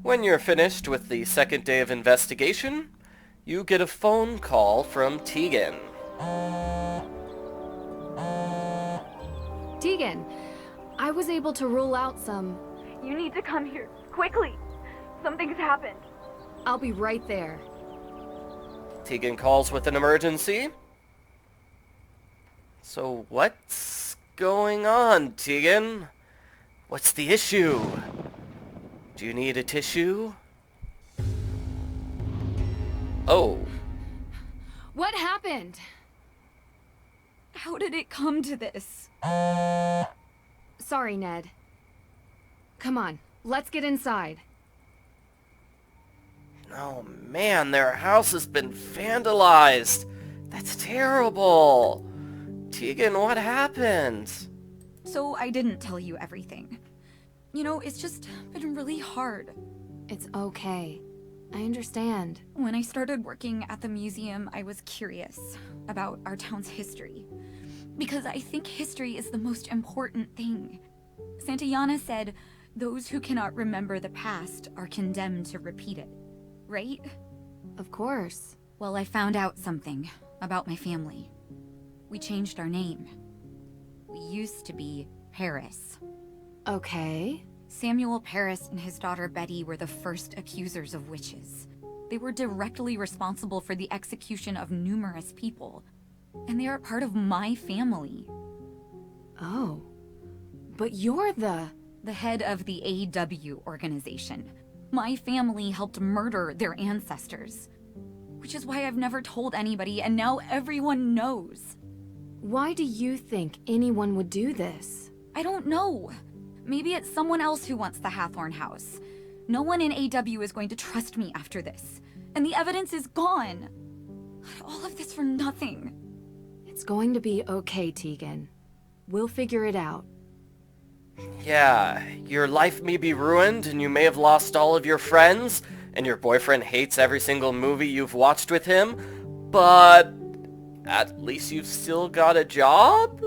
When you're finished with the second day of investigation, you get a phone call from Tegan. Tegan, I was able to rule out some... You need to come here, quickly. Something's happened. I'll be right there. Tegan calls with an emergency. So what's going on, Tegan? What's the issue? Do you need a tissue? Oh. What happened? How did it come to this? Sorry, Ned. Come on, let's get inside. Oh man, their house has been vandalized. That's terrible. Tegan, what happened? So I didn't tell you everything. You know, it's just been really hard. It's okay. I understand. When I started working at the museum, I was curious about our town's history. Because I think history is the most important thing. Santayana said, those who cannot remember the past are condemned to repeat it. Right? Of course. Well, I found out something about my family. We changed our name. We used to be Paris. Okay. Samuel Paris and his daughter Betty were the first accusers of witches. They were directly responsible for the execution of numerous people. And they are part of my family. Oh. But you're the head of the AW organization. My family helped murder their ancestors. Which is why I've never told anybody, and now everyone knows. Why do you think anyone would do this? I don't know. Maybe it's someone else who wants the Hathorn house. No one in AW is going to trust me after this. And the evidence is gone. All of this for nothing. It's going to be okay, Tegan. We'll figure it out. Yeah, your life may be ruined and you may have lost all of your friends, and your boyfriend hates every single movie you've watched with him, but at least you've still got a job?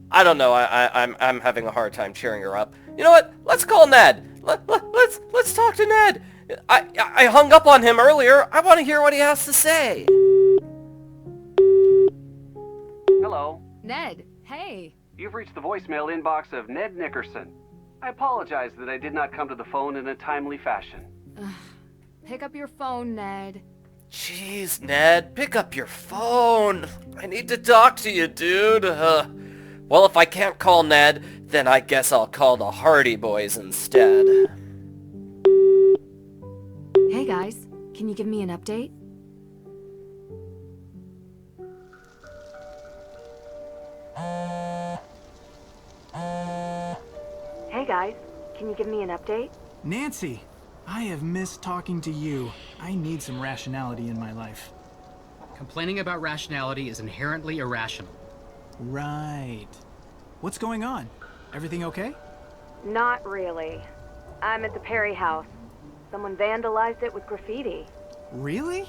I don't know, I'm having a hard time cheering her up. You know what? Let's call Ned. Let's talk to Ned. I hung up on him earlier. I want to hear what he has to say. Hello. Ned, hey. You've reached the voicemail inbox of Ned Nickerson. I apologize that I did not come to the phone in a timely fashion. Pick up your phone, Ned. Jeez, Ned, pick up your phone. I need to talk to you, dude. Well, if I can't call Ned, then I guess I'll call the Hardy Boys instead. Hey guys, can you give me an update? Hey guys, can you give me an update? Nancy, I have missed talking to you. I need some rationality in my life. Complaining about rationality is inherently irrational. Right. What's going on? Everything okay? Not really. I'm at the Parry house. Someone vandalized it with graffiti. Really?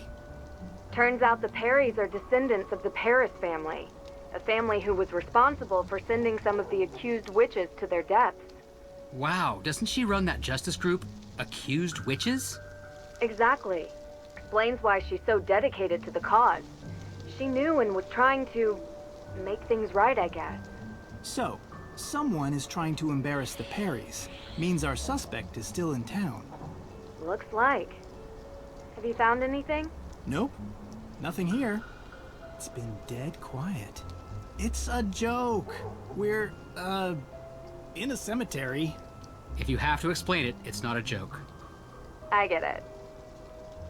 Turns out the Parrys are descendants of the Paris family. A family who was responsible for sending some of the accused witches to their deaths. Wow, doesn't she run that justice group, Accused Witches? Exactly. Explains why she's so dedicated to the cause. She knew and was trying to make things right, I guess. So, someone is trying to embarrass the Parrys. Means our suspect is still in town. Looks like. Have you found anything? Nope. Nothing here. It's been dead quiet. It's a joke. We're, in a cemetery. If you have to explain it, it's not a joke. I get it.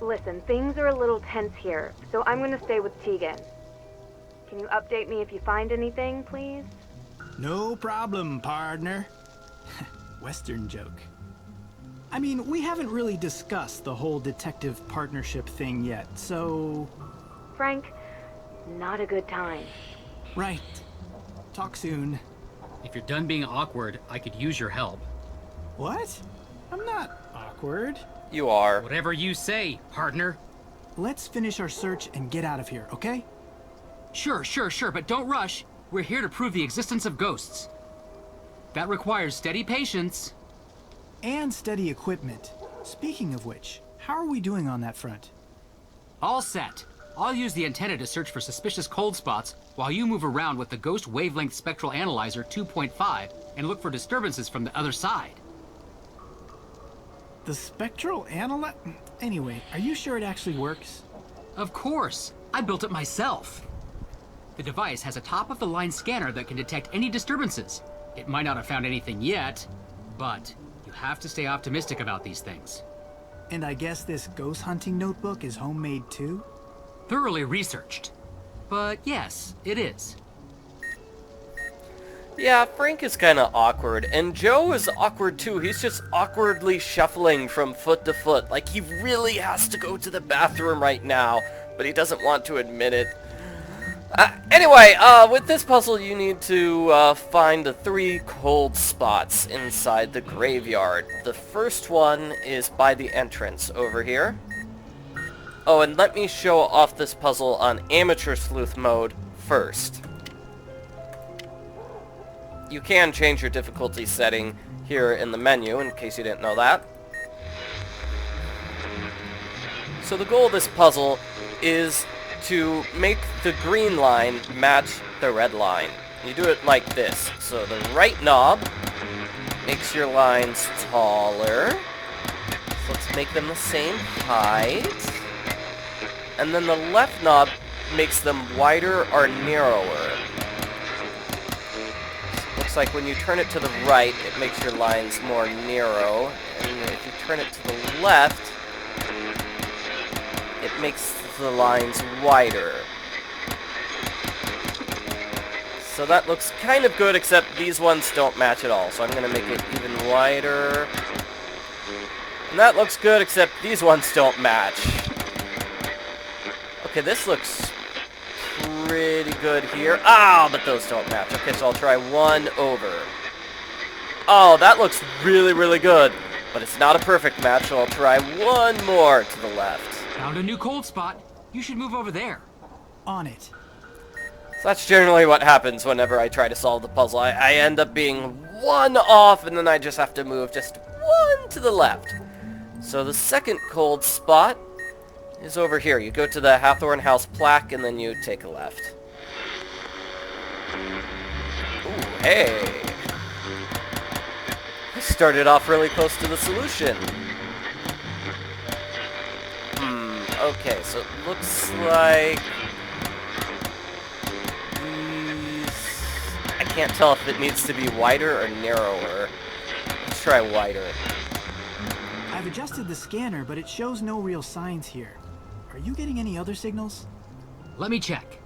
Listen, things are a little tense here, so I'm gonna stay with Tegan. Can you update me if you find anything, please? No problem, partner. Western joke. I mean, we haven't really discussed the whole detective partnership thing yet, so... Frank, not a good time. Right. Talk soon. If you're done being awkward, I could use your help. What? I'm not awkward. You are. Whatever you say, partner. Let's finish our search and get out of here, okay? Sure, but don't rush. We're here to prove the existence of ghosts. That requires steady patience. And steady equipment. Speaking of which, how are we doing on that front? All set. I'll use the antenna to search for suspicious cold spots while you move around with the Ghost Wavelength Spectral Analyzer 2.5 and look for disturbances from the other side. The spectral Anyway, are you sure it actually works? Of course. I built it myself. The device has a top-of-the-line scanner that can detect any disturbances. It might not have found anything yet, but you have to stay optimistic about these things. And I guess this ghost hunting notebook is homemade too? Thoroughly researched. But yes, it is. Yeah, Frank is kind of awkward, and Joe is awkward too. He's just awkwardly shuffling from foot to foot, like he really has to go to the bathroom right now, but he doesn't want to admit it. Anyway, with this puzzle you need to find the 3 cold spots inside the graveyard. The first one is by the entrance over here. Oh, and let me show off this puzzle on amateur sleuth mode first. You can change your difficulty setting here in the menu, in case you didn't know that. So the goal of this puzzle is to make the green line match the red line. You do it like this. So the right knob makes your lines taller. So let's make them the same height. And then the left knob makes them wider or narrower. Looks like when you turn it to the right, it makes your lines more narrow. And if you turn it to the left, it makes the lines wider. So that looks kind of good, except these ones don't match at all. So I'm going to make it even wider. And that looks good, except these ones don't match. Okay, this looks pretty good here. Ah, but those don't match. Okay, so I'll try one over. Oh, that looks really, really good. But it's not a perfect match, so I'll try one more to the left. Found a new cold spot. You should move over there. On it. So that's generally what happens whenever I try to solve the puzzle. I end up being one off, and then I just have to move just one to the left. So the second cold spot is over here. You go to the Hathorn House plaque, and then you take a left. Ooh, hey! I started off really close to the solution. Okay, so it looks like these... I can't tell if it needs to be wider or narrower. Let's try wider. I've adjusted the scanner, but it shows no real signs here. Are you getting any other signals? Let me check.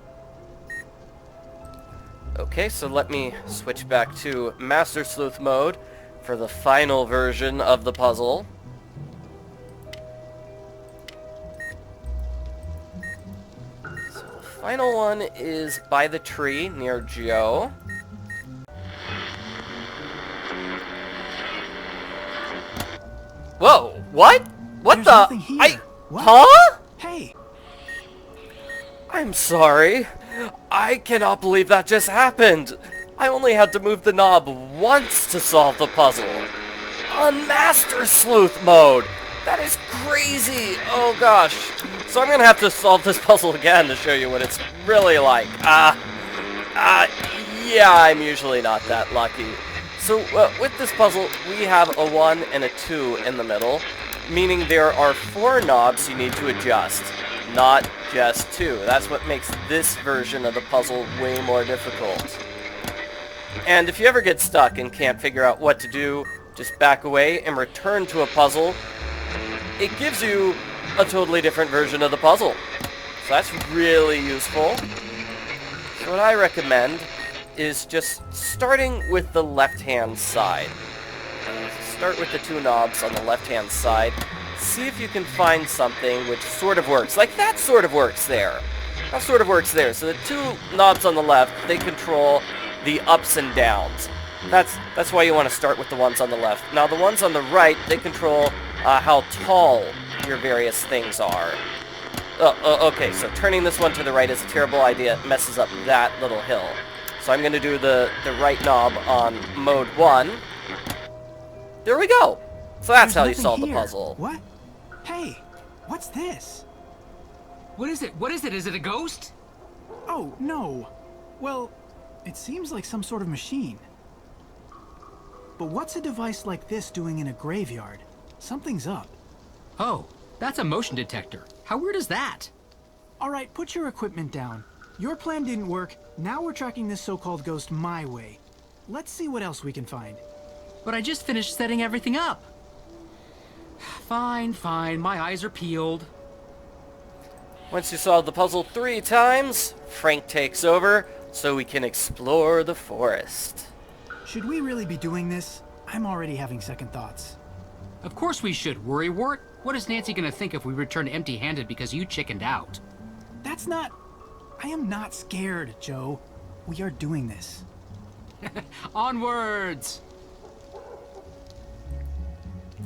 Okay, so let me switch back to Master Sleuth mode for the final version of the puzzle. So the final one is by the tree near Joe. Whoa, what? What There's the? nothing here. What? Huh? Hey! I'm sorry. I cannot believe that just happened. I only had to move the knob once to solve the puzzle. On Master Sleuth mode. That is crazy. Oh gosh. So I'm gonna have to solve this puzzle again to show you what it's really like. Yeah, I'm usually not that lucky. So with this puzzle, we have a 1 and a 2 in the middle, meaning there are 4 knobs you need to adjust, not just 2. That's what makes this version of the puzzle way more difficult. And if you ever get stuck and can't figure out what to do, just back away and return to a puzzle. It gives you a totally different version of the puzzle. So that's really useful. So what I recommend is just starting with the left-hand side. Start with the 2 knobs on the left-hand side. See if you can find something which sort of works. Like that sort of works there. That sort of works there. So the 2 knobs on the left, they control the ups and downs. That's why you want to start with the ones on the left. Now the ones on the right, they control how tall your various things are. Okay, so turning this one to the right is a terrible idea. It messes up that little hill. So I'm going to do the right knob on mode 1. There we go. So that's how you solve the puzzle. What? Hey, what's this? What is it? What is it? Is it a ghost? Oh, no. Well, it seems like some sort of machine. But what's a device like this doing in a graveyard? Something's up. Oh, that's a motion detector. How weird is that? All right, put your equipment down. Your plan didn't work. Now we're tracking this so-called ghost my way. Let's see what else we can find. But I just finished setting everything up. Fine, fine. My eyes are peeled. Once you solve the puzzle 3 times, Frank takes over so we can explore the forest. Should we really be doing this? I'm already having second thoughts. Of course we should, worrywart. What is Nancy gonna think if we return empty-handed because you chickened out? That's not... I am not scared, Joe. We are doing this. Onwards!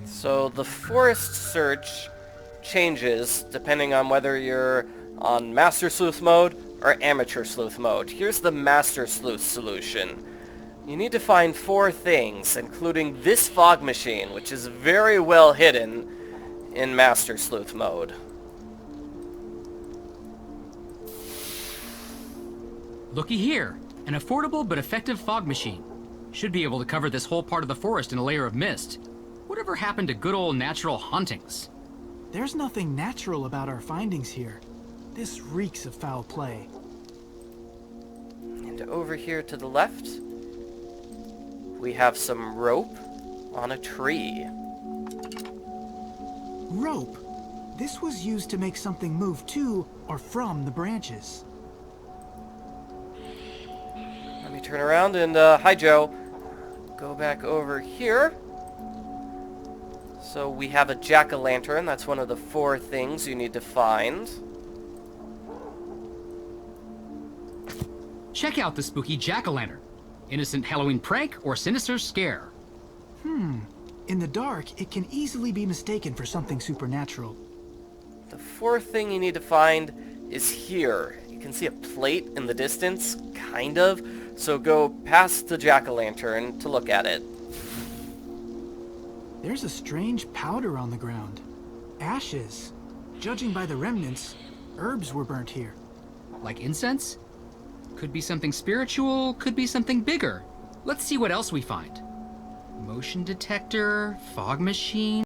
So the forest search changes depending on whether you're on Master Sleuth mode or Amateur Sleuth mode. Here's the Master Sleuth solution. You need to find 4 things, including this fog machine, which is very well hidden in Master Sleuth mode. Looky here. An affordable but effective fog machine. Should be able to cover this whole part of the forest in a layer of mist. Whatever happened to good old natural hauntings? There's nothing natural about our findings here. This reeks of foul play. And over here to the left, we have some rope on a tree. Rope. This was used to make something move to or from the branches. Let me turn around and, hi Joe. Go back over here. So we have a jack-o'-lantern. That's one of the 4 things you need to find. Check out the spooky jack-o'-lantern. Innocent Halloween prank or sinister scare. In the dark, it can easily be mistaken for something supernatural. The 4th thing you need to find is here. You can see a plate in the distance, kind of. So go past the jack-o'-lantern to look at it. There's a strange powder on the ground. Ashes. Judging by the remnants, herbs were burnt here. Like incense? Could be something spiritual, could be something bigger. Let's see what else we find. Motion detector, fog machine.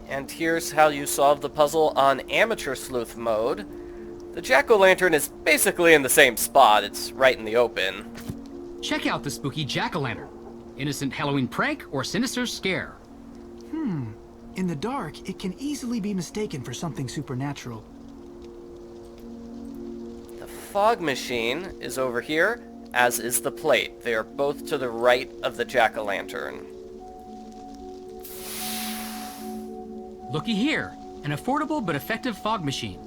And here's how you solve the puzzle on Amateur Sleuth mode. The jack-o'-lantern is basically in the same spot. It's right in the open. Check out the spooky jack-o'-lantern. Innocent Halloween prank or sinister scare. In the dark, it can easily be mistaken for something supernatural. The fog machine is over here, as is the plate. They are both to the right of the jack-o'-lantern. Looky here. An affordable but effective fog machine.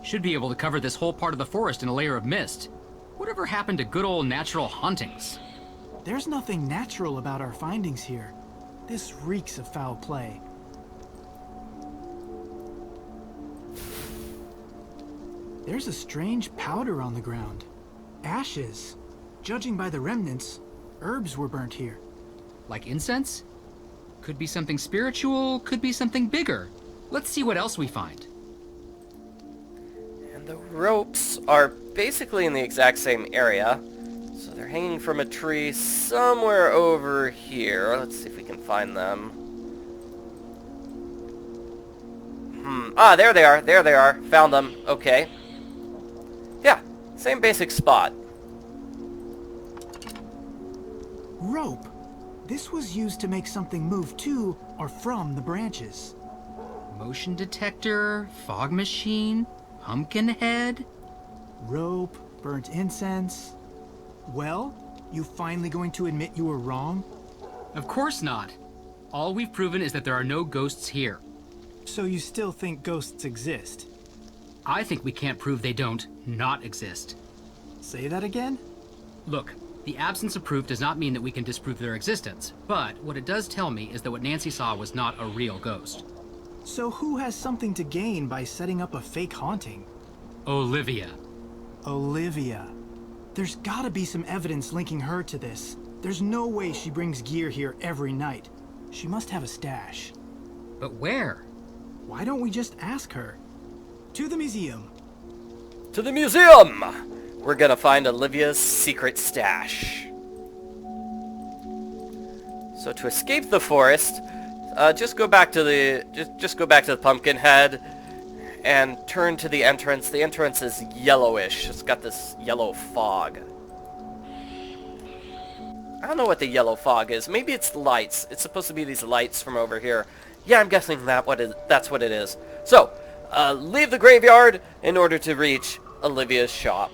Should be able to cover this whole part of the forest in a layer of mist. Whatever happened to good old natural hauntings? There's nothing natural about our findings here. This reeks of foul play. There's a strange powder on the ground. Ashes. Judging by the remnants, herbs were burnt here. Like incense? Could be something spiritual, could be something bigger. Let's see what else we find. And the ropes are basically in the exact same area. So they're hanging from a tree somewhere over here. Let's see if we can find them. Ah, there they are. There they are. Found them. Okay. Yeah, same basic spot. Rope. This was used to make something move to or from the branches. Motion detector, fog machine, pumpkin head. Rope, burnt incense. Well, you finally going to admit you were wrong? Of course not. All we've proven is that there are no ghosts here. So you still think ghosts exist? I think we can't prove they don't not exist. Say that again? Look, the absence of proof does not mean that we can disprove their existence, but what it does tell me is that what Nancy saw was not a real ghost. So who has something to gain by setting up a fake haunting? Olivia. Olivia. There's gotta be some evidence linking her to this. There's no way she brings gear here every night. She must have a stash. But where? Why don't we just ask her? To the museum. To the museum! We're gonna find Olivia's secret stash. So to escape the forest, just go back to the Pumpkinhead and turn to the entrance. The entrance is yellowish. It's got this yellow fog. I don't know what the yellow fog is. Maybe it's lights. It's supposed to be these lights from over here. Yeah, I'm guessing that's what it is. So, leave the graveyard in order to reach Olivia's shop.